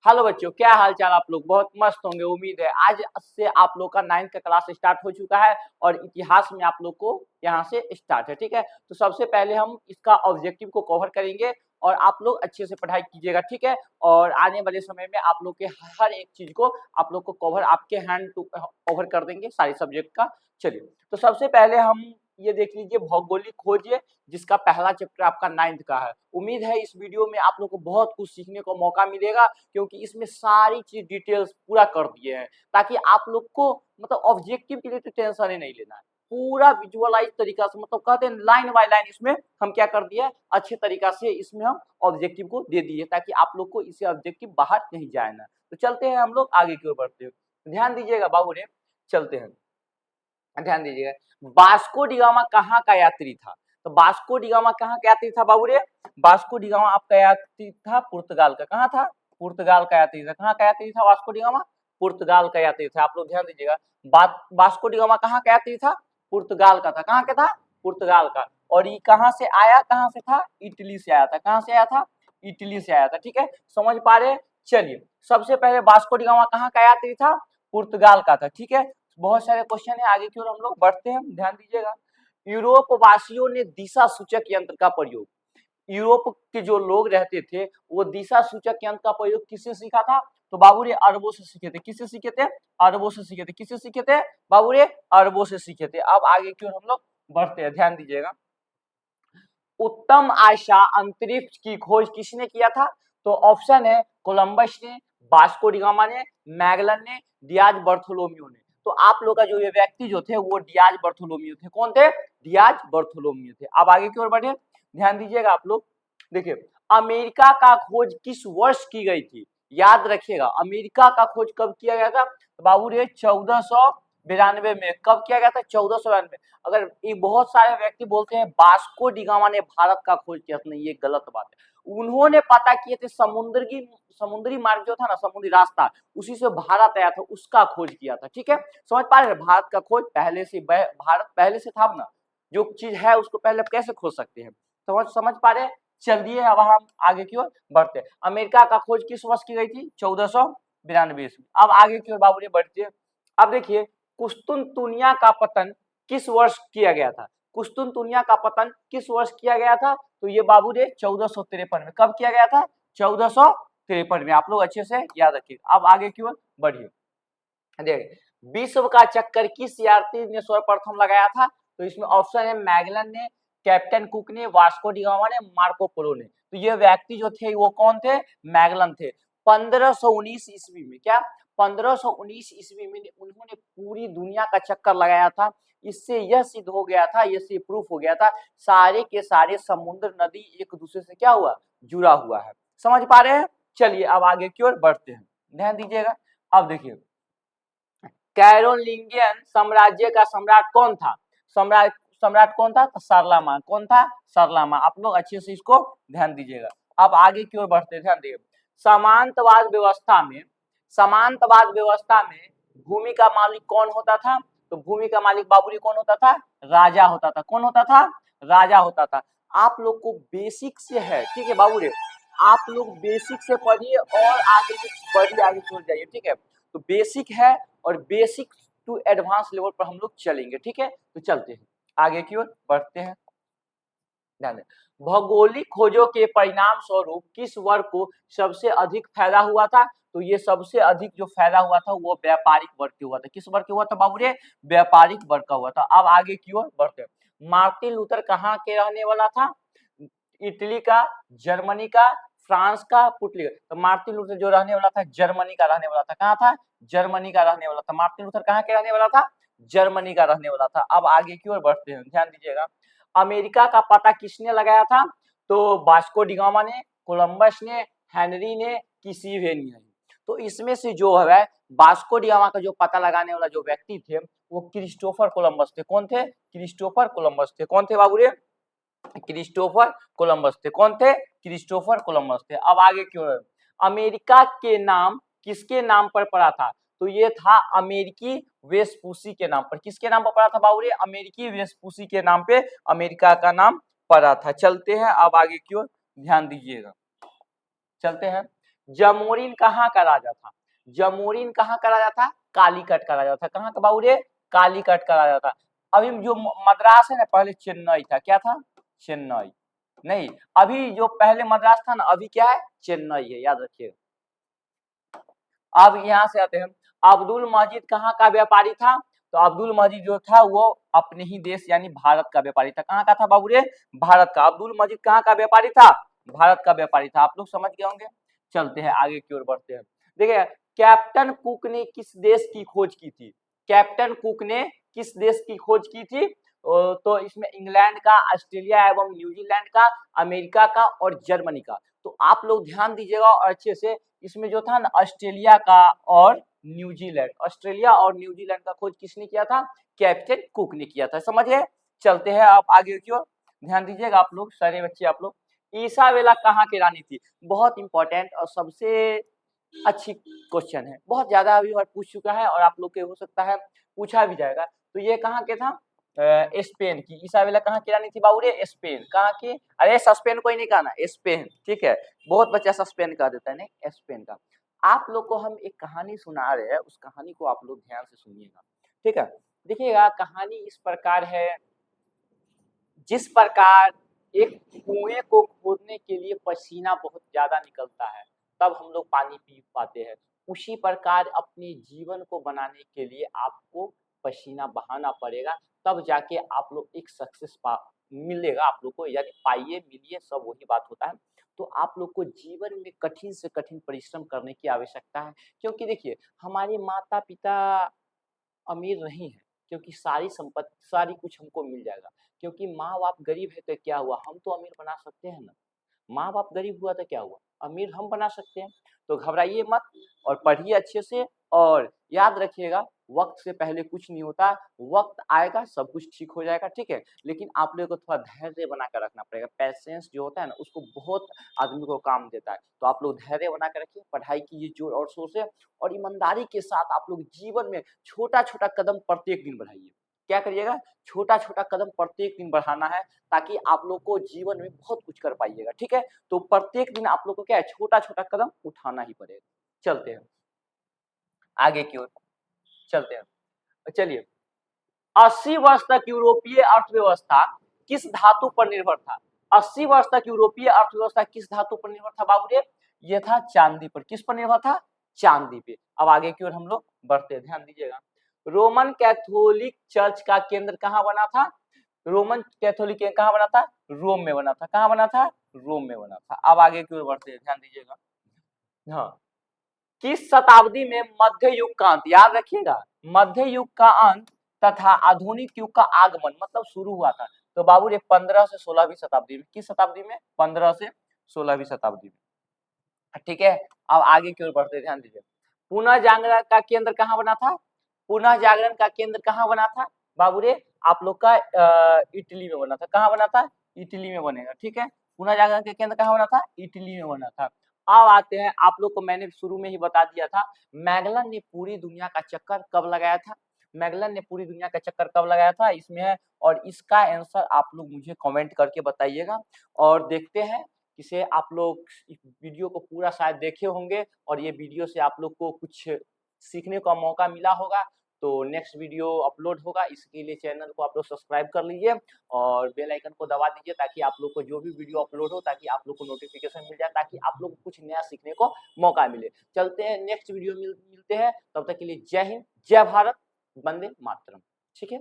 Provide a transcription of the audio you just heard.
Hello बच्चों, क्या हाल चाल। आप लोग बहुत मस्त होंगे उम्मीद है। आज से आप लोग का 9th का क्लास स्टार्ट हो चुका है और इतिहास में आप लोग को यहाँ से स्टार्ट है। ठीक है, तो सबसे पहले हम इसका ऑब्जेक्टिव को कवर करेंगे और आप लोग अच्छे से पढ़ाई कीजिएगा। ठीक है, और आने वाले समय में आप लोग के हर एक चीज को आप लोग को कवर आपके हैंड टू कवर कर देंगे सारे सब्जेक्ट का। चलिए, तो सबसे पहले हम ये देख लीजिए भौगोलिक खोज, जिसका पहला चैप्टर आपका 9th का है। उम्मीद है इस वीडियो में आप लोग को बहुत कुछ सीखने को मौका मिलेगा, क्योंकि इसमें सारी चीज डिटेल्स पूरा कर दिए हैं, ताकि आप लोग को मतलब ऑब्जेक्टिव के लिए तो टेंशन ही नहीं लेना है। पूरा विजुअलाइज तरीका से, मतलब कहते हैं लाइन बाय लाइन, इसमें हम क्या कर दिया अच्छे तरीका से इसमें हम ऑब्जेक्टिव को दे दिए, ताकि आप लोग को इससे ऑब्जेक्टिव बाहर नहीं जाए ना। तो चलते हैं हम लोग आगे की ओर बढ़ते हैं। ध्यान दीजिएगा बाबू रे, चलते हैं, ध्यान दीजिएगा। वास्को डी गामा कहाँ का यात्री था? तो वास्को डी गामा कहाँ का यात्री था बाबू रे? वास्को डी गामा आपका यात्री था पुर्तगाल का। कहाँ था? पुर्तगाल का यात्री था। कहाँ का यात्री था वास्को डी गामा? पुर्तगाल का यात्री था। आप लोग ध्यान दीजिएगा, वास्को डी गामा कहाँ का यात्री था? पुर्तगाल का था। कहाँ का था? पुर्तगाल का। और ये कहाँ से आया? कहाँ से था? इटली से आया था। कहाँ से आया था? इटली से आया था। ठीक है, समझ पा रहे हैं? चलिए, सबसे पहले वास्को डी गामा कहाँ का यात्री था? पुर्तगाल का था। ठीक है, बहुत सारे क्वेश्चन है, आगे की ओर हम लोग बढ़ते हैं। ध्यान दीजिएगा, यूरोप वासियों ने दिशा सूचक यंत्र का प्रयोग, यूरोप के जो लोग रहते थे वो दिशा सूचक यंत्र का प्रयोग किससे सीखा था? तो बाबू रे अरबों से सीखे थे। किससे सीखे थे? अरबों से सीखे थे। किससे सीखे थे बाबू रे? अरबों से सीखे थे। अब आगे की ओर हम लोग बढ़ते हैं, ध्यान दीजिएगा। उत्तम आशा अंतरिक्ष की खोज किसने किया था? तो ऑप्शन है कोलंबस ने, वास्को डी गामा ने, मैगलन ने, डियाज बर्थोलोमियो ने। तो आप लोग का जो ये व्यक्ति जो थे वो डियाज बर्थोलोमियो थे। कौन थे? डियाज बर्थोलोमियो थे। अब आगे की ओर बढ़े, ध्यान दीजिएगा आप लोग। देखिए, अमेरिका का खोज किस वर्ष की गई थी? याद रखिएगा, अमेरिका का खोज कब किया गया था? तो बाबू रे 1492 में। कब किया गया था? 1492। अगर ये बहुत सारे व्यक्ति बोलते हैं वास्को डी गामा ने भारत का खोज किया, तो नहीं, ये गलत बात है। उन्होंने पता किए थे समुद्री मार्ग जो था ना, समुद्री रास्ता, उसी से भारत आया था, उसका खोज किया था। ठीक है, समझ पा रहे हैं? भारत का खोज पहले से, भारत पहले से था ना, जो चीज है उसको पहले कैसे खोज सकते हैं? समझ पा रहे हैं? चलिए अब हम आगे की ओर बढ़ते हैं। अमेरिका का खोज किस वर्ष की गई थी? 1492 में। अब आगे की ओर बाबू जी बढ़ते हैं। अब देखिए, कुस्तुनतुनिया का पतन किस वर्ष किया गया था? कुस्तुनतुनिया का पतन किस वर्ष किया गया था? तो ये बाबू रे 1453 में। कब किया गया था? 1453 में। आप लोग अच्छे से याद रखिए। अब आगे की ओर बढ़िए, देखिए, विश्व का चक्कर किस यात्री ने सर्वप्रथम लगाया था? तो इसमें ऑप्शन है मैगलन ने, कैप्टन कुक ने, वास्को डी गामा ने, मार्को पोलो ने। तो ये व्यक्ति जो थे वो कौन थे? मैगलन थे। 1519 ईस्वी में। क्या? 1519 ईस्वी में उन्होंने पूरी दुनिया का चक्कर लगाया था। इससे यह सिद्ध हो गया था, इससे प्रूफ हो गया था, सारे के सारे समुद्र नदी एक दूसरे से क्या हुआ? जुड़ा हुआ है। समझ पा रहे हैं? चलिए अब आगे की ओर बढ़ते हैं, ध्यान दीजिएगा। अब देखिए, कैरोलिंगियन साम्राज्य का सम्राट कौन था? सम्राट सम्राट कौन था? शारलामान। कौन था? शारलामान। आप लोग अच्छे से इसको ध्यान दीजिएगा। अब आगे की ओर बढ़ते, ध्यान दीजिए। सामंतवाद व्यवस्था में, सामंतवाद व्यवस्था में भूमि का मालिक कौन होता था? तो भूमि का मालिक बाबूजी कौन होता था? राजा होता था। कौन होता था? राजा होता था। आप लोग को बेसिक से है, ठीक है बाबूजी, आप लोग बेसिक से पढ़िए और आगे बढ़िए, आगे छोड़ जाइए। ठीक है, तो बेसिक है और बेसिक टू एडवांस लेवल पर हम लोग चलेंगे। ठीक है, तो चलते हैं आगे की ओर बढ़ते हैं। ध्यान दें, भौगोलिक खोजों के परिणाम स्वरूप किस वर्ग को सबसे अधिक फायदा हुआ था? तो ये सबसे अधिक जो फायदा हुआ था वो व्यापारिक वर्ग के हुआ था। किस वर्ग के हुआ था बाबू रे? व्यापारिक वर्ग का हुआ था। अब आगे की ओर बढ़ते हैं। मार्टिन लूथर कहाँ के रहने वाला था? इटली का, जर्मनी का, फ्रांस का, पुर्तगाल। तो मार्टिन लूथर जो रहने वाला था जर्मनी का रहने वाला था। कहाँ था? जर्मनी का रहने वाला था। मार्टिन लूथर कहाँ के रहने वाला था? जर्मनी का रहने वाला था। अब आगे की ओर बढ़ते हैं, ध्यान दीजिएगा। अमेरिका का पता किसने लगाया था? तो वास्को डी गामा ने, कोलंबस ने, हेनरी ने, किसी ने। तो इसमें से जो है वास्को डी गामा का जो पता लगाने वाला जो व्यक्ति थे वो क्रिस्टोफर कोलंबस थे। कौन थे? क्रिस्टोफर कोलंबस थे। कौन थे बाबू रे? क्रिस्टोफर कोलंबस थे। कौन थे? क्रिस्टोफर कोलंबस थे। अब आगे की ओर, अमेरिका के नाम किसके नाम पर पड़ा था? तो ये था अमेरिकी वेस्पूसी के नाम पर। किसके नाम पर पड़ा था बाबू रे? अमेरिकी वेस्पूसी के नाम पे अमेरिका का नाम पड़ा था। चलते हैं अब आगे की ओर, ध्यान दीजिएगा, चलते हैं। जमोरिन कहाँ का राजा था? जमोरिन कहाँ का राजा था? कालीकट का राजा था। कहाँ का बाबू रे? कालीकट का राजा था। अभी जो मद्रास है ना, पहले चेन्नई था। क्या था? चेन्नई। नहीं, अभी जो पहले मद्रास था ना, अभी क्या है? चेन्नई है, याद रखिएगा। अब यहाँ से आते हैं, अब्दुल मजीद कहाँ का व्यापारी था? तो अब्दुल मजीद जो था वो अपने ही देश यानी भारत का व्यापारी था। कहाँ का था बाबू रे? भारत का। अब्दुल मजीद कहाँ का व्यापारी था? भारत का व्यापारी था। आप लोग समझ गए होंगे। चलते हैं आगे की ओर बढ़ते हैं। देखिए, कैप्टन कुक ने किस देश की खोज की थी? कैप्टन कुक ने किस देश की खोज की थी? तो इसमें इंग्लैंड का, ऑस्ट्रेलिया एवं न्यूजीलैंड का, अमेरिका का और जर्मनी का। तो आप लोग ध्यान दीजिएगा और अच्छे से, इसमें जो था ना ऑस्ट्रेलिया का और न्यूजीलैंड, ऑस्ट्रेलिया और न्यूजीलैंड का खोज किसने किया था? कैप्टन कुक ने किया था। समझे? चलते हैं आप आगे की ओर। ध्यान दीजिएगा आप लोग, सारे बच्चे आप लोग। ईसाबेला कहाँ की रानी थी? बहुत इंपॉर्टेंट और सबसे अच्छी क्वेश्चन है। बहुत ज्यादा अभी बार पूछ चुका है और आप लोग के हो सकता है पूछा भी जाएगा। तो ये कहाँ के था? स्पेन की। ईसाबेला कहाँ की रानी थी बाबू रे? स्पेन। कहाँ की? अरे सस्पेन कोई नहीं कहना, स्पेन। ठीक है, बहुत बच्चा सस्पेन कह देता है, नहीं स्पेन का। आप लोग को हम एक कहानी सुना रहे हैं, उस कहानी को आप लोग ध्यान से सुनिएगा। ठीक है, देखिएगा कहानी इस प्रकार है, जिस प्रकार एक कुएं को खोदने के लिए पसीना बहुत ज्यादा निकलता है, तब हम लोग पानी पी पाते हैं, उसी प्रकार अपने जीवन को बनाने के लिए आपको पसीना बहाना पड़ेगा, तब जाके आप लोग एक सक्सेस मिलेगा आप लोग को, यानी पाइए मिलिए सब वही बात होता है। तो आप लोग को जीवन में कठिन से कठिन परिश्रम करने की आवश्यकता है, क्योंकि देखिए हमारे माता पिता अमीर नहीं है, क्योंकि सारी संपत्ति सारी कुछ हमको मिल जाएगा, क्योंकि माँ बाप गरीब है तो क्या हुआ, हम तो अमीर बना सकते हैं ना। माँ बाप गरीब हुआ तो क्या हुआ, अमीर हम बना सकते हैं। तो घबराइए मत और पढ़िए अच्छे से, और याद रखिएगा वक्त से पहले कुछ नहीं होता, वक्त आएगा सब कुछ ठीक हो जाएगा। ठीक है, लेकिन आप लोगों को थोड़ा धैर्य बना कर रखना पड़ेगा। पैसेंस जो होता है ना, उसको बहुत आदमी को काम देता है। तो आप लोग धैर्य बना कर रखिए, पढ़ाई कीजिए जोर और शोर से, और ईमानदारी के साथ आप लोग जीवन में छोटा छोटा कदम प्रत्येक दिन बढ़ाइए। क्या करिएगा? छोटा छोटा कदम प्रत्येक दिन बढ़ाना है, ताकि आप लोग को जीवन में बहुत कुछ कर पाइएगा। ठीक है, तो प्रत्येक दिन आप लोग को क्या है, छोटा छोटा कदम उठाना ही पड़ेगा। चलते हैं आगे की ओर, चलते हैं। चलिए, 80 वर्ष तक यूरोपीय अर्थव्यवस्था किस धातु पर निर्भर था? 80 वर्ष तक यूरोपीय अर्थव्यवस्था किस धातु पर निर्भर था बाबू रे? ये था चांदी पर। किस पर निर्भर था? चांदी पे। अब आगे की ओर हम लोग बढ़ते हैं, ध्यान दीजिएगा। रोमन कैथोलिक चर्च का केंद्र कहाँ बना था? रोमन कैथोलिक कहाँ बना था? रोम में बना था। कहाँ बना था? रोम में बना था। अब आगे की ओर बढ़ते हैं, ध्यान दीजिएगा। हाँ, किस शताब्दी में मध्य युग का अंत, याद रखिएगा, मध्य युग का अंत तथा आधुनिक युग का आगमन मतलब शुरू हुआ था? तो बाबू ये 15 से 16वीं शताब्दी में। किस शताब्दी में? 15 से 16वीं शताब्दी में। ठीक है, अब आगे की ओर बढ़ते, ध्यान दीजिए। पुनः जागरण का केंद्र कहाँ बना था? पुनः जागरण का केंद्र कहाँ बना था बाबू रे? आप लोग का इटली में बना था। कहाँ बना था? इटली में बनेगा। ठीक है, पुनः जागरण का केंद्र कहाँ बना था? इटली में बना था। अब आते हैं, आप लोग को मैंने शुरू में ही बता दिया था, मैगलन ने पूरी दुनिया का चक्कर कब लगाया था? मैगलन ने पूरी दुनिया का चक्कर कब लगाया था, इसमें है, और इसका आंसर आप लोग मुझे कमेंट करके बताइएगा। और देखते हैं, इसे आप लोग इस वीडियो को पूरा शायद देखे होंगे, और ये वीडियो से आप लोग को कुछ सीखने का मौका मिला होगा। तो नेक्स्ट वीडियो अपलोड होगा, इसके लिए चैनल को आप लोग सब्सक्राइब कर लीजिए और बेल आइकन को दबा दीजिए, ताकि आप लोग को जो भी वीडियो अपलोड हो, ताकि आप लोग को नोटिफिकेशन मिल जाए, ताकि आप लोग को कुछ नया सीखने को मौका मिले। चलते हैं, नेक्स्ट वीडियो मिलते हैं, तब तक के लिए जय हिंद, जय भारत, वंदे मातरम। ठीक है।